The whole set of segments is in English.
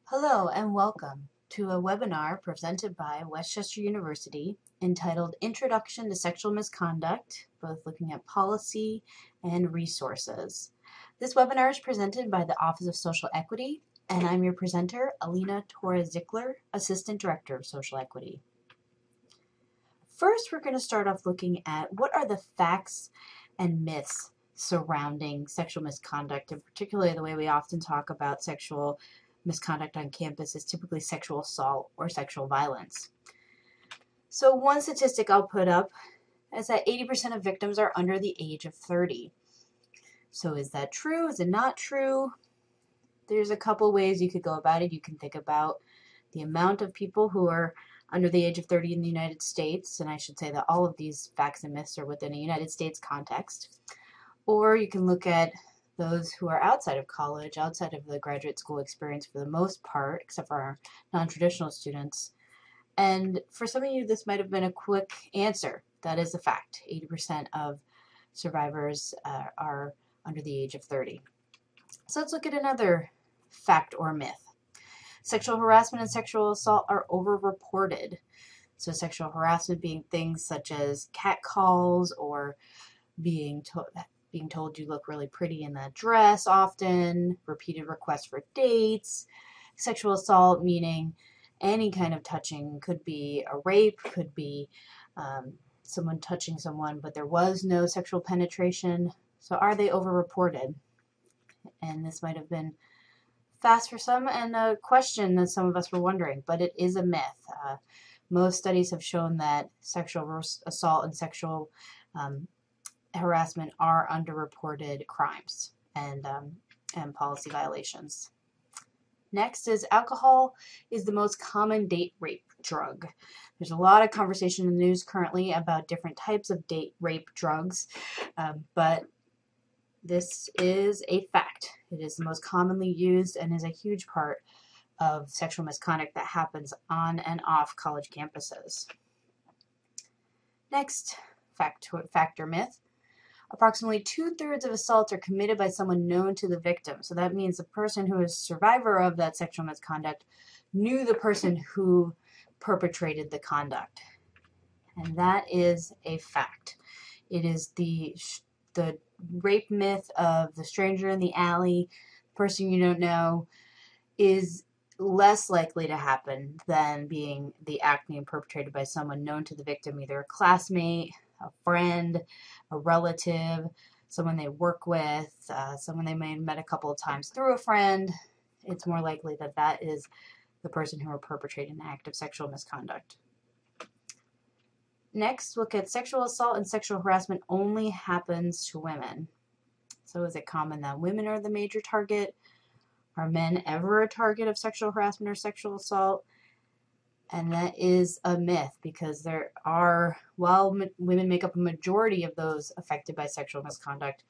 Hello and welcome to a webinar presented by Westchester University entitled Introduction to Sexual Misconduct, both looking at policy and resources. This webinar is presented by the Office of Social Equity, and I'm your presenter, Alina Torres-Zickler, Assistant Director of Social Equity. First, we're going to start off looking at what are the facts and myths surrounding sexual misconduct, and particularly the way we often talk about sexual misconduct on campus is typically sexual assault or sexual violence. So one statistic I'll put up is that 80% of victims are under the age of 30. So is that true? Is it not true? There's a couple ways you could go about it. You can think about the amount of people who are under the age of 30 in the United States, and I should say that all of these facts and myths are within a United States context. Or you can look at those who are outside of college, outside of the graduate school experience for the most part, except for our non-traditional students. And for some of you, this might have been a quick answer. That is a fact. 80% of survivors are under the age of 30. So let's look at another fact or myth. Sexual harassment and sexual assault are overreported. So sexual harassment being things such as catcalls or being told you look really pretty in that dress often, repeated requests for dates. Sexual assault meaning any kind of touching, could be a rape, could be someone touching someone, but there was no sexual penetration. So are they overreported? And this might have been fast for some and a question that some of us were wondering, but it is a myth. Most studies have shown that sexual assault and sexual harassment are underreported crimes and policy violations. Next is alcohol is the most common date rape drug. There's a lot of conversation in the news currently about different types of date rape drugs, but this is a fact. It is the most commonly used and is a huge part of sexual misconduct that happens on and off college campuses. Next, fact or myth. Approximately 2/3 of assaults are committed by someone known to the victim. So that means the person who is a survivor of that sexual misconduct knew the person who perpetrated the conduct. And that is a fact. It is the rape myth of the stranger in the alley, person you don't know, is less likely to happen than being the act being perpetrated by someone known to the victim, either a classmate, a friend, a relative, someone they work with, someone they may have met a couple of times through a friend. It's more likely that that is the person who are perpetrating an act of sexual misconduct. Next, look at sexual assault and sexual harassment only happens to women. So is it common that women are the major target? Are men ever a target of sexual harassment or sexual assault? And that is a myth, because there are, while women make up a majority of those affected by sexual misconduct,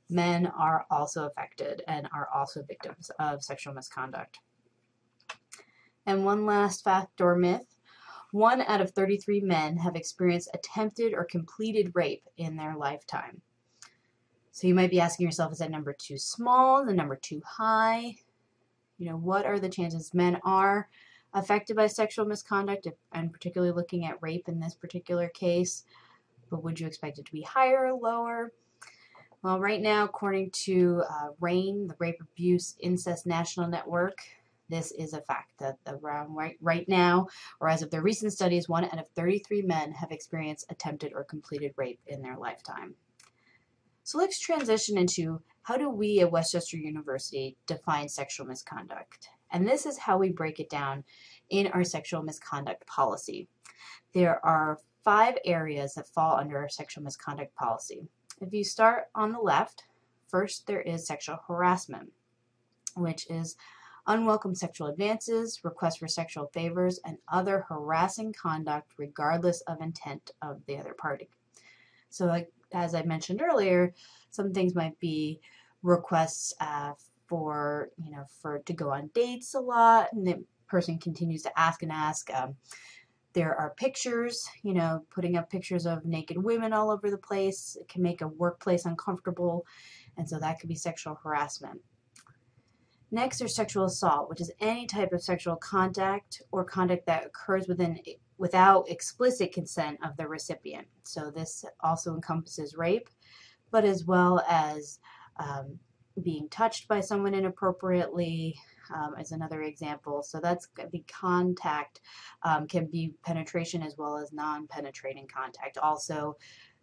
men are also affected and are also victims of sexual misconduct. And one last fact or myth. 1 out of 33 men have experienced attempted or completed rape in their lifetime. So you might be asking yourself, is that number too small? The number too high? What are the chances men are affected by sexual misconduct, and particularly looking at rape in this particular case? But would you expect it to be higher or lower? Well, right now, according to RAINN, the Rape Abuse Incest National Network, this is a fact that around right now, or as of their recent studies, 1 out of 33 men have experienced attempted or completed rape in their lifetime. So let's transition into how do we at Westchester University define sexual misconduct? And this is how we break it down in our sexual misconduct policy. There are 5 areas that fall under our sexual misconduct policy. If you start on the left, first there is sexual harassment, which is unwelcome sexual advances, requests for sexual favors, and other harassing conduct regardless of intent of the other party. So as I mentioned earlier, some things might be requests to go on dates a lot, and the person continues to ask and ask. There are pictures, putting up pictures of naked women all over the place. It can make a workplace uncomfortable, and so that could be sexual harassment. Next, there's sexual assault, which is any type of sexual contact or conduct that occurs without explicit consent of the recipient. So this also encompasses rape, but as well as um, being touched by someone inappropriately, as another example. So that's the contact, can be penetration as well as non-penetrating contact. Also,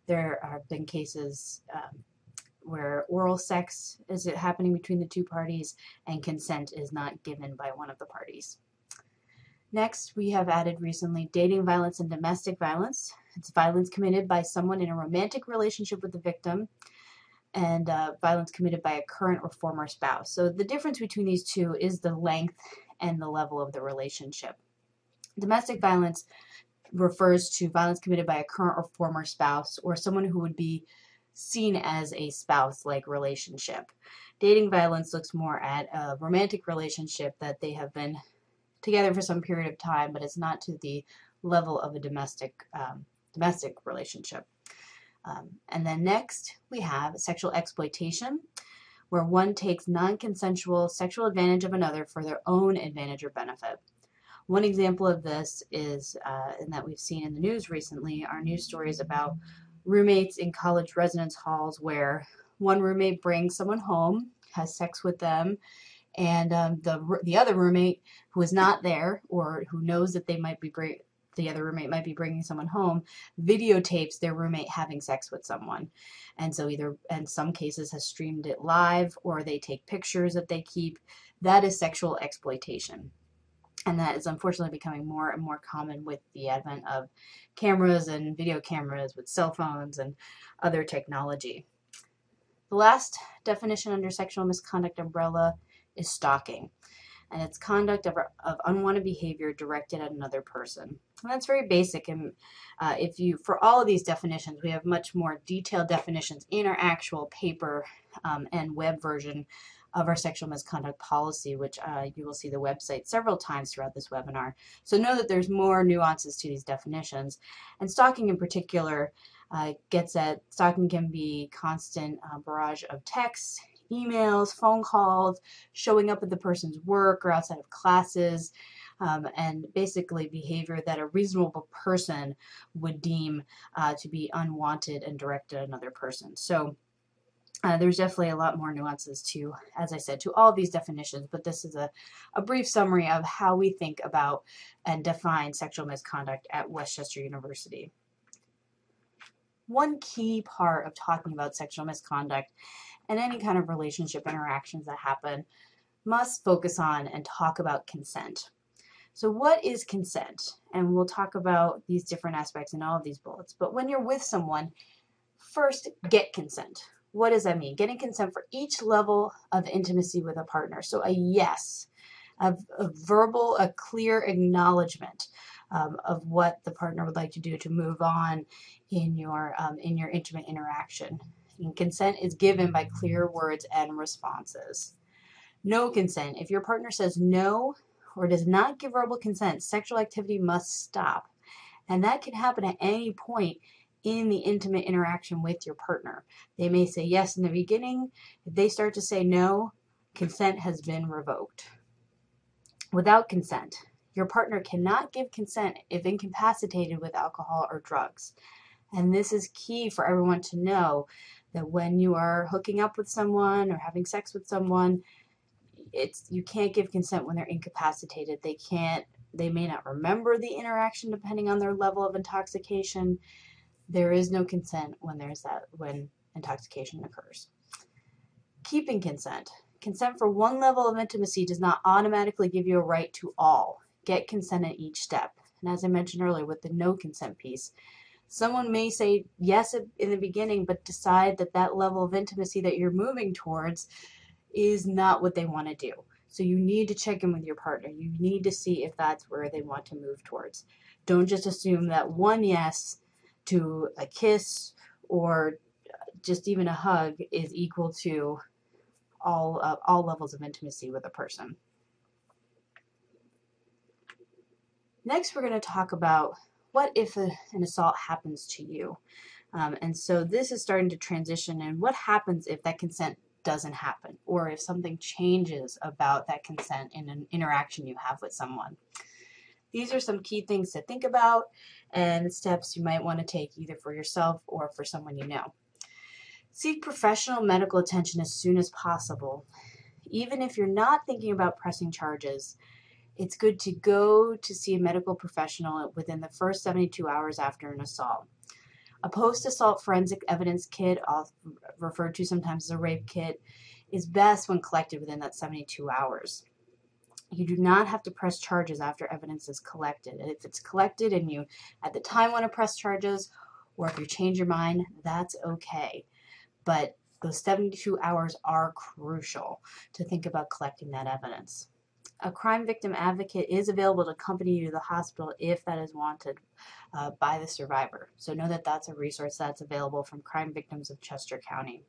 there have been cases where oral sex is happening between the two parties and consent is not given by one of the parties. Next, we have added recently dating violence and domestic violence. It's violence committed by someone in a romantic relationship with the victim, and violence committed by a current or former spouse. So the difference between these two is the length and the level of the relationship. Domestic violence refers to violence committed by a current or former spouse or someone who would be seen as a spouse-like relationship. Dating violence looks more at a romantic relationship that they have been together for some period of time, but it's not to the level of a domestic relationship. And then next, we have sexual exploitation, where one takes non-consensual sexual advantage of another for their own advantage or benefit. One example of this is, and that we've seen in the news recently, are news stories about roommates in college residence halls where one roommate brings someone home, has sex with them, and the other roommate who is not there or who knows that the other roommate might be bringing someone home, videotapes their roommate having sex with someone. And so either, in some cases, has streamed it live, or they take pictures that they keep. That is sexual exploitation. And that is unfortunately becoming more and more common with the advent of cameras and video cameras with cell phones and other technology. The last definition under sexual misconduct umbrella is stalking, and it's conduct of unwanted behavior directed at another person. And that's very basic, and for all of these definitions, we have much more detailed definitions in our actual paper and web version of our sexual misconduct policy, which you will see the website several times throughout this webinar. So know that there's more nuances to these definitions. And stalking in particular gets at, stalking can be constant barrage of texts, emails, phone calls, showing up at the person's work or outside of classes, and basically behavior that a reasonable person would deem to be unwanted and directed at another person. So there's definitely a lot more nuances to, as I said, to all of these definitions, but this is a brief summary of how we think about and define sexual misconduct at Westchester University. One key part of talking about sexual misconduct and any kind of relationship interactions that happen must focus on and talk about consent. So what is consent? And we'll talk about these different aspects in all of these bullets. But when you're with someone, first, get consent. What does that mean? Getting consent for each level of intimacy with a partner. So a yes, a verbal, a clear acknowledgement of what the partner would like to do to move on in your intimate interaction. And consent is given by clear words and responses. No consent. If your partner says no or does not give verbal consent, sexual activity must stop. And that can happen at any point in the intimate interaction with your partner. They may say yes in the beginning. If they start to say no, consent has been revoked. Without consent, your partner cannot give consent if incapacitated with alcohol or drugs. And this is key for everyone to know, that when you are hooking up with someone or having sex with someone, you can't give consent when they're incapacitated. They may not remember the interaction depending on their level of intoxication. There is no consent when intoxication occurs. Keeping consent. Consent for one level of intimacy does not automatically give you a right to all. Get consent at each step. And as I mentioned earlier with the no consent piece, someone may say yes in the beginning, but decide that level of intimacy that you're moving towards is not what they want to do. So you need to check in with your partner. You need to see if that's where they want to move towards. Don't just assume that one yes to a kiss or just even a hug is equal to all levels of intimacy with a person. Next, we're going to talk about what if an assault happens to you. And so this is starting to transition, and what happens if that consent doesn't happen, or if something changes about that consent in an interaction you have with someone. These are some key things to think about and steps you might want to take either for yourself or for someone you know. Seek professional medical attention as soon as possible. Even if you're not thinking about pressing charges, it's good to go to see a medical professional within the first 72 hours after an assault. A post-assault forensic evidence kit, referred to sometimes as a rape kit, is best when collected within that 72 hours. You do not have to press charges after evidence is collected. If it's collected and you at the time want to press charges, or if you change your mind, that's okay. But those 72 hours are crucial to think about collecting that evidence. A crime victim advocate is available to accompany you to the hospital if that is wanted by the survivor. So know that that's a resource that's available from Crime Victims of Chester County.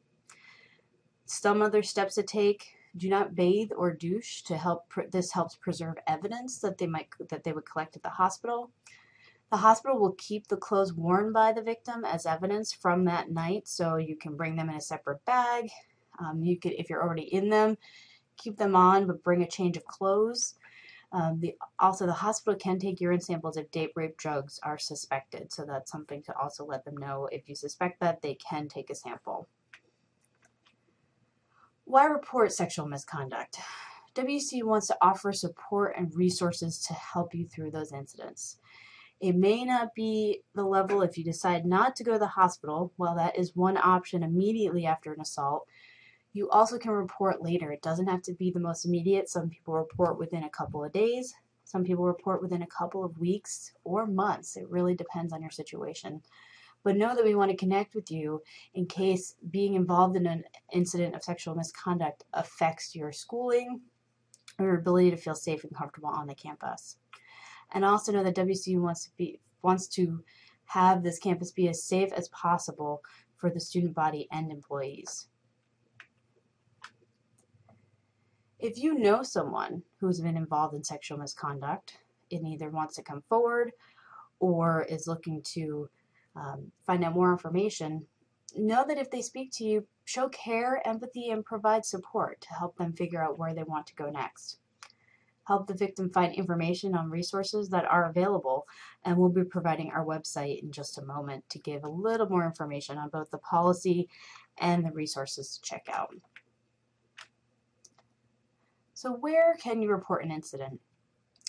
Some other steps to take: do not bathe or douche to help. This helps preserve evidence that they would collect at the hospital. The hospital will keep the clothes worn by the victim as evidence from that night, so you can bring them in a separate bag. You could, if you're already in them, keep them on, but bring a change of clothes. Also, the hospital can take urine samples if date rape drugs are suspected, so that's something to also let them know. If you suspect that, they can take a sample. Why report sexual misconduct? WC wants to offer support and resources to help you through those incidents. It may not be the level if you decide not to go to the hospital. Well, that is one option immediately after an assault. You also can report later. It doesn't have to be the most immediate. Some people report within a couple of days. Some people report within a couple of weeks or months. It really depends on your situation. But know that we want to connect with you in case being involved in an incident of sexual misconduct affects your schooling or your ability to feel safe and comfortable on the campus. And also know that WCU wants to have this campus be as safe as possible for the student body and employees. If you know someone who's been involved in sexual misconduct and either wants to come forward or is looking to find out more information, know that if they speak to you, show care, empathy, and provide support to help them figure out where they want to go next. Help the victim find information on resources that are available, and we'll be providing our website in just a moment to give a little more information on both the policy and the resources to check out. So where can you report an incident?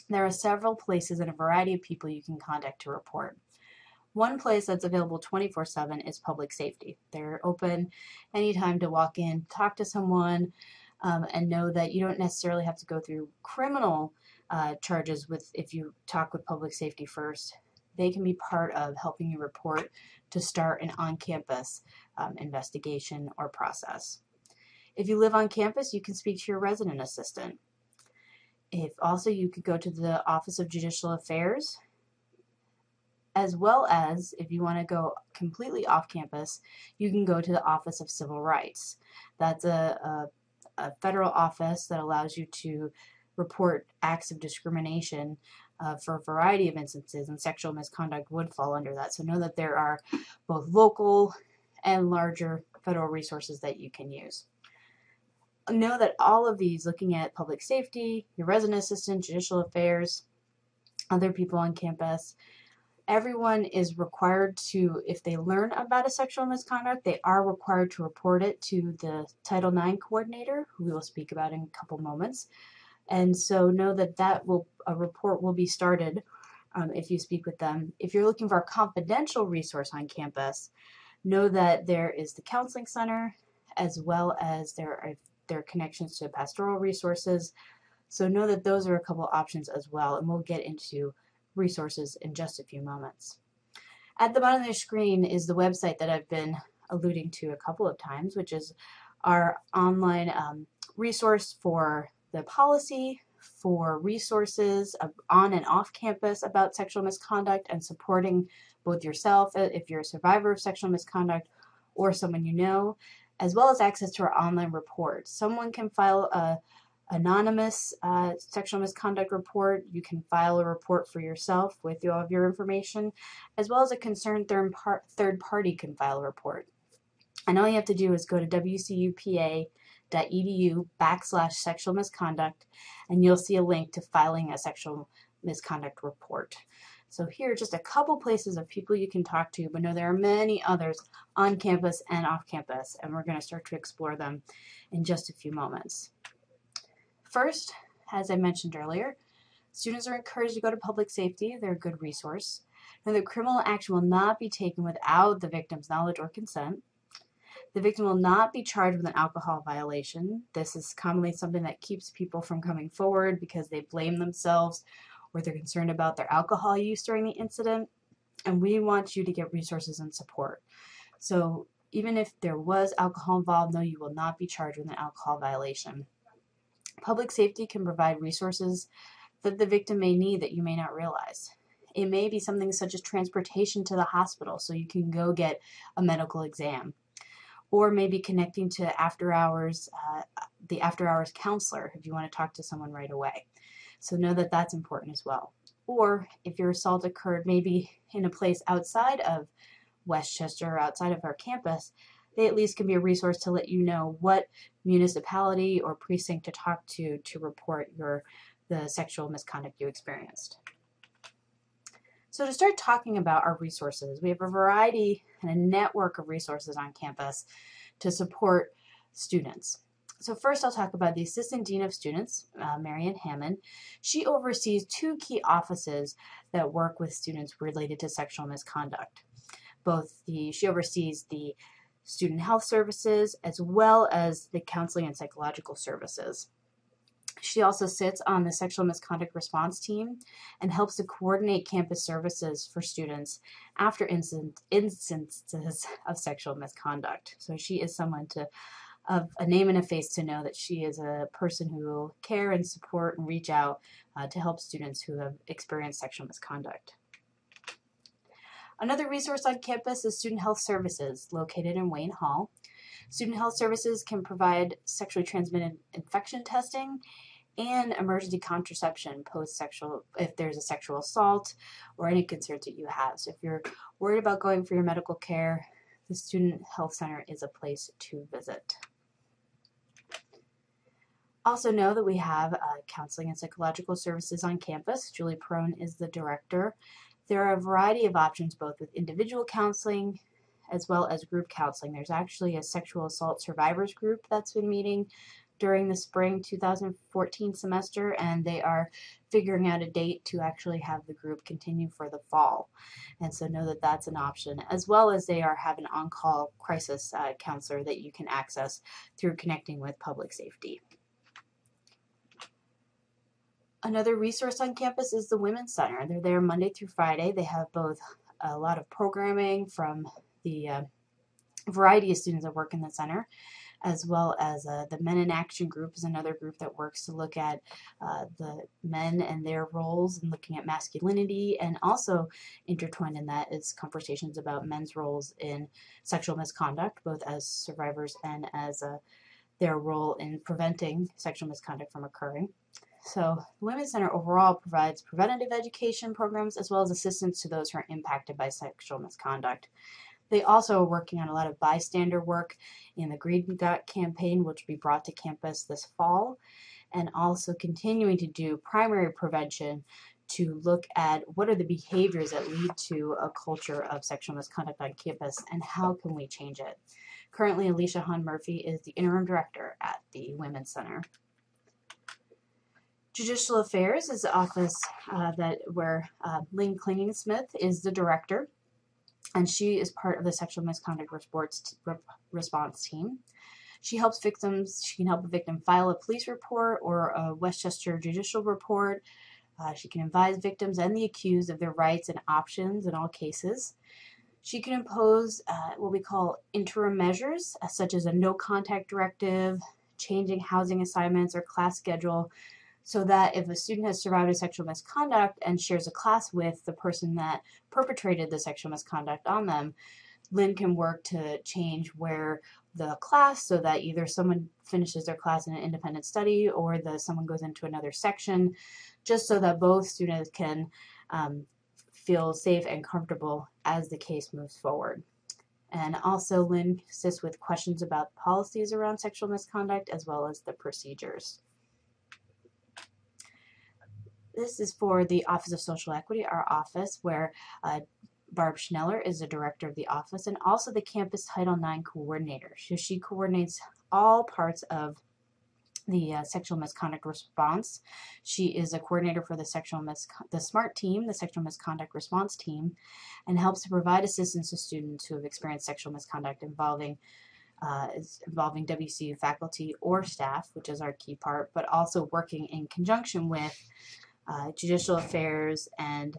There are several places and a variety of people you can contact to report. One place that's available 24/7 is public safety. They're open anytime to walk in, talk to someone, and know that you don't necessarily have to go through criminal charges if you talk with public safety first. They can be part of helping you report to start an on-campus investigation or process. If you live on campus, you can speak to your resident assistant. Also, you could go to the Office of Judicial Affairs, as well as if you want to go completely off campus, you can go to the Office of Civil Rights. That's a federal office that allows you to report acts of discrimination for a variety of instances, and sexual misconduct would fall under that. So know that there are both local and larger federal resources that you can use. Know that all of these, looking at public safety, your resident assistant, judicial affairs, other people on campus, everyone is required to, if they learn about a sexual misconduct, they are required to report it to the Title IX coordinator, who we will speak about in a couple moments. And so know that a report will be started if you speak with them. If you're looking for a confidential resource on campus, know that there is the counseling center, as well as there are connections to pastoral resources. So know that those are a couple options as well, and we'll get into resources in just a few moments. At the bottom of the screen is the website that I've been alluding to a couple of times, which is our online resource for the policy, for resources on and off campus about sexual misconduct and supporting both yourself, if you're a survivor of sexual misconduct, or someone you know, as well as access to our online report. Someone can file a anonymous sexual misconduct report. You can file a report for yourself with all of your information, as well as a concerned third party can file a report. And all you have to do is go to wcupa.org misconduct.edu/sexual misconduct, and you'll see a link to filing a sexual misconduct report. So here are just a couple places of people you can talk to, but know there are many others on campus and off campus, and we're going to start to explore them in just a few moments. First, as I mentioned earlier, students are encouraged to go to public safety. They're a good resource. Now, the criminal action will not be taken without the victim's knowledge or consent. The victim will not be charged with an alcohol violation. This is commonly something that keeps people from coming forward because they blame themselves or they're concerned about their alcohol use during the incident. And we want you to get resources and support. So even if there was alcohol involved, no, you will not be charged with an alcohol violation. Public safety can provide resources that the victim may need that you may not realize. It may be something such as transportation to the hospital so you can go get a medical exam, or maybe connecting to the after hours counselor if you want to talk to someone right away. So know that that's important as well. Or if your assault occurred maybe in a place outside of Westchester or outside of our campus, they at least can be a resource to let you know what municipality or precinct to talk to report the sexual misconduct you experienced. So to start talking about our resources, we have a variety and a network of resources on campus to support students. So first I'll talk about the Assistant Dean of Students, Marian Hammond. She oversees two key offices that work with students related to sexual misconduct. She oversees the student health services as well as the counseling and psychological services. She also sits on the sexual misconduct response team and helps to coordinate campus services for students after instances of sexual misconduct. So she is someone of a name and a face to know that she is a person who will care and support and reach out to help students who have experienced sexual misconduct. Another resource on campus is Student Health Services, located in Wayne Hall. Student Health Services can provide sexually transmitted infection testing and emergency contraception post-sexual if there's a sexual assault or any concerns that you have. So if you're worried about going for your medical care, the Student Health Center is a place to visit. Also know that we have counseling and psychological services on campus. Julie Perone is the director. There are a variety of options both with individual counseling as well as group counseling. There's actually a sexual assault survivors group that's been meeting during the spring 2014 semester, and they are figuring out a date to actually have the group continue for the fall. And so know that that's an option, as well as they have an on-call crisis counselor that you can access through connecting with public safety. Another resource on campus is the Women's Center. They're there Monday through Friday. They have both a lot of programming from the variety of students that work in the center, as well as the Men in Action group is another group that works to look at the men and their roles and looking at masculinity, and also intertwined in that is conversations about men's roles in sexual misconduct, both as survivors and as their role in preventing sexual misconduct from occurring. So the Women's Center overall provides preventative education programs as well as assistance to those who are impacted by sexual misconduct. They also are working on a lot of bystander work in the Green Dot campaign, which will be brought to campus this fall, and also continuing to do primary prevention to look at what are the behaviors that lead to a culture of sexual misconduct on campus and how can we change it. Currently, Alicia Hahn Murphy is the interim director at the Women's Center. Judicial Affairs is the office where Lynn Klinging-Smith is the director, and she is part of the sexual misconduct response team. She can help a victim file a police report or a Westchester judicial report. She can advise victims and the accused of their rights and options in all cases. She can impose what we call interim measures, such as a no contact directive, changing housing assignments or class schedule, so that if a student has survived a sexual misconduct and shares a class with the person that perpetrated the sexual misconduct on them, Lynn can work to change where the class, so that either someone finishes their class in an independent study or someone goes into another section, just so that both students can feel safe and comfortable as the case moves forward. And also Lynn assists with questions about policies around sexual misconduct as well as the procedures. This is for the Office of Social Equity, our office, where Barb Schneller is the director of the office and also the campus Title IX coordinator. So she coordinates all parts of the sexual misconduct response. She is a coordinator for the SMART team, the sexual misconduct response team, and helps to provide assistance to students who have experienced sexual misconduct involving WCU faculty or staff, which is our key part, but also working in conjunction with Judicial Affairs and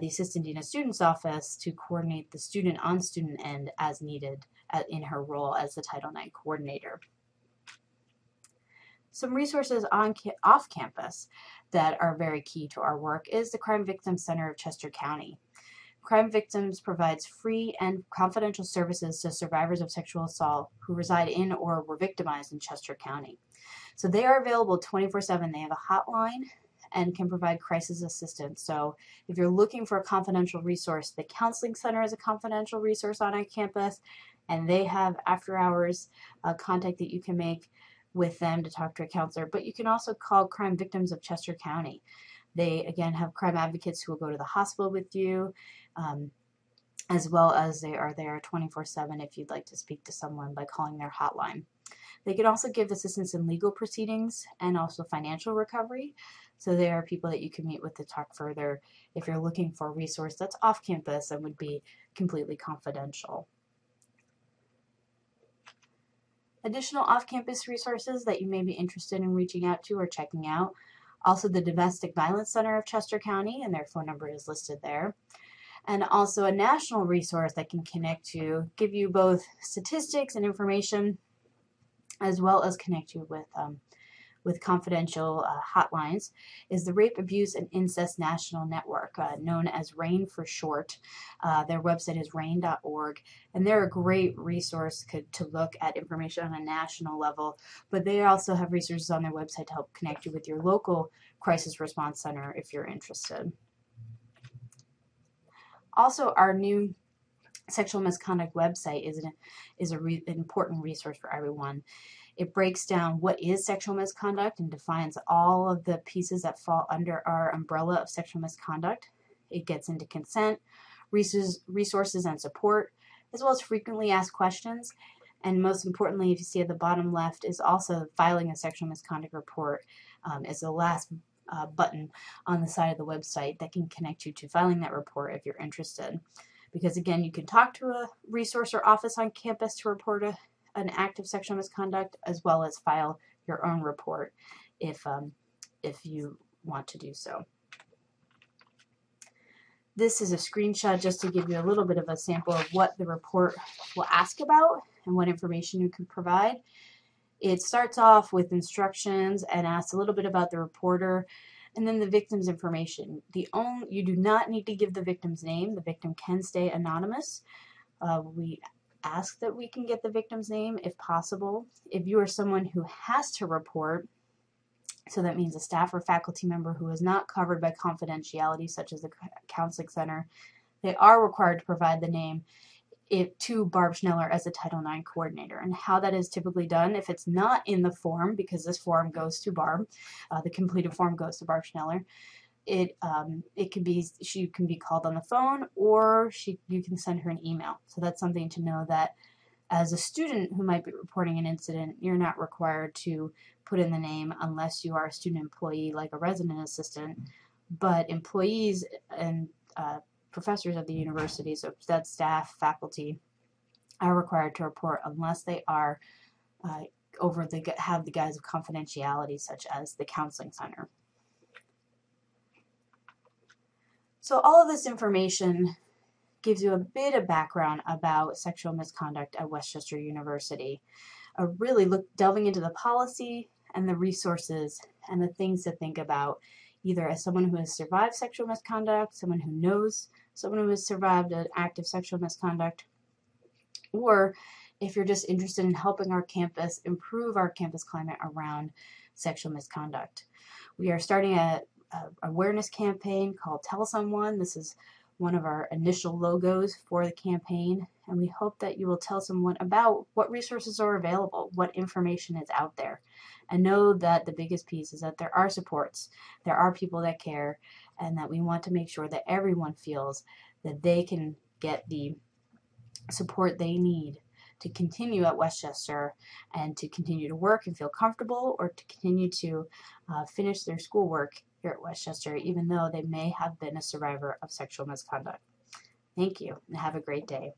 the Assistant Dean of Students Office to coordinate the student-on-student end as needed in her role as the Title IX coordinator. Some resources off campus that are very key to our work is the Crime Victims Center of Chester County. Crime Victims provides free and confidential services to survivors of sexual assault who reside in or were victimized in Chester County. So they are available 24/7. They have a hotline and can provide crisis assistance. So if you're looking for a confidential resource, the Counseling Center is a confidential resource on our campus, and they have after-hours contact that you can make with them to talk to a counselor. But you can also call Crime Victims of Chester County. They, again, have crime advocates who will go to the hospital with you, as well as they are there 24/7 if you'd like to speak to someone by calling their hotline. They can also give assistance in legal proceedings and also financial recovery. So there are people that you can meet with to talk further if you're looking for a resource that's off campus and would be completely confidential. Additional off-campus resources that you may be interested in reaching out to or checking out. Also the Domestic Violence Center of Chester County, and their phone number is listed there. And also a national resource that can connect to, give you both statistics and information, as well as connect you with confidential hotlines, is the Rape, Abuse, and Incest National Network, known as RAIN for short. Their website is rain.org, and they're a great resource to look at information on a national level, but they also have resources on their website to help connect you with your local crisis response center if you're interested. Also, our new sexual misconduct website is an important resource for everyone. It breaks down what is sexual misconduct and defines all of the pieces that fall under our umbrella of sexual misconduct. It gets into consent, resources and support, as well as frequently asked questions. And most importantly, if you see at the bottom left, is also filing a sexual misconduct report is the last button on the side of the website that can connect you to filing that report if you're interested. Because again, you can talk to a resource or office on campus to report an act of sexual misconduct, as well as file your own report if you want to do so. This is a screenshot just to give you a little bit of a sample of what the report will ask about and what information you can provide. It starts off with instructions and asks a little bit about the reporter, and then the victim's information. You do not need to give the victim's name. The victim can stay anonymous. We ask that we can get the victim's name if possible. If you are someone who has to report, so that means a staff or faculty member who is not covered by confidentiality, such as the Counseling Center, they are required to provide the name to Barb Schneller as a Title IX coordinator. And how that is typically done, if it's not in the form, because this form goes to Barb, the completed form goes to Barb Schneller, she can be called on the phone, or you can send her an email. So that's something to know, that as a student who might be reporting an incident, you're not required to put in the name unless you are a student employee like a resident assistant. But employees and professors at the university, so that's staff, faculty, are required to report unless they are have the guise of confidentiality, such as the Counseling Center. So all of this information gives you a bit of background about sexual misconduct at Westchester University. Really delving into the policy and the resources and the things to think about, either as someone who has survived sexual misconduct, someone who knows someone who has survived an act of sexual misconduct, or if you're just interested in helping our campus improve our campus climate around sexual misconduct. We are starting an awareness campaign called Tell Someone. This is one of our initial logos for the campaign, and we hope that you will tell someone about what resources are available, what information is out there, and know that the biggest piece is that there are supports, there are people that care, and that we want to make sure that everyone feels that they can get the support they need to continue at Westchester and to continue to work and feel comfortable, or to continue to finish their schoolwork here at Westchester, even though they may have been a survivor of sexual misconduct. Thank you, and have a great day.